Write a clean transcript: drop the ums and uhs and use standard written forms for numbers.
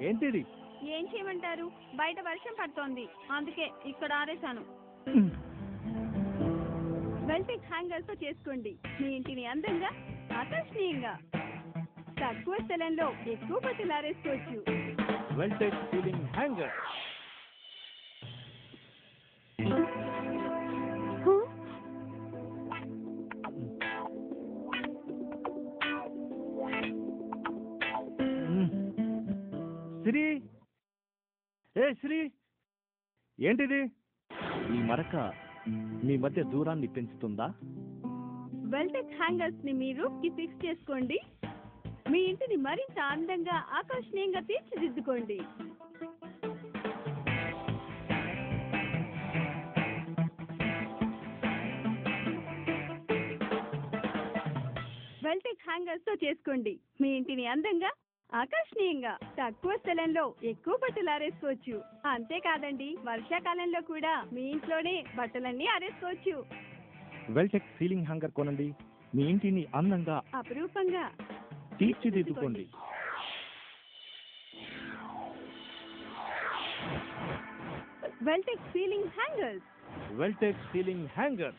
ఏంటిది? ఏం చేయమంటారు, బయట వర్షం పడుతోంది, అందుకే ఇక్కడ ఆరేశాను. వెల్టెక్ హ్యాంగర్స్ తో చేసుకోండి మీ ఇంటిని అందంగా, ఆకర్షణీయంగా. తక్కువ స్థలంలో ఎక్కువ బట్టలు ఆరేసుకోవచ్చు. Weltech ceiling hanger. శ్రీ, ఏ శ్రీ, ఏంటిది? ఈ మరక మీ మధ్య దూరాన్ని పెంచుతుందా? వెల్టెక్ హ్యాంగర్స్ ని మీరు ఫిక్స్ చేసుకోండి. మీ ఇంటిని మరింత అందంగా, ఆకర్షణీయంగా తీర్చిదిద్దుకోండి. వెల్టెక్ హ్యాంగర్స్ తో చేసుకోండి మీ ఇంటిని అందంగా, ఆకర్షణీయంగా. తక్కువ స్థలంలో ఎక్కువ బట్టలు ఆరేసుకోవచ్చు. అంతేకాదండి, వర్షాకాలంలో కూడా మీ ఇంట్లోనే బట్టలన్నీ ఆరేసుకోవచ్చు. వెల్టెక్ సీలింగ్ హ్యాంగర్ కొనండి, మీ ఇంటిని అందంగా, అపురూపంగా తీర్చిదిద్దుకోండి. Weltech ceiling hangers. Weltech ceiling hanger.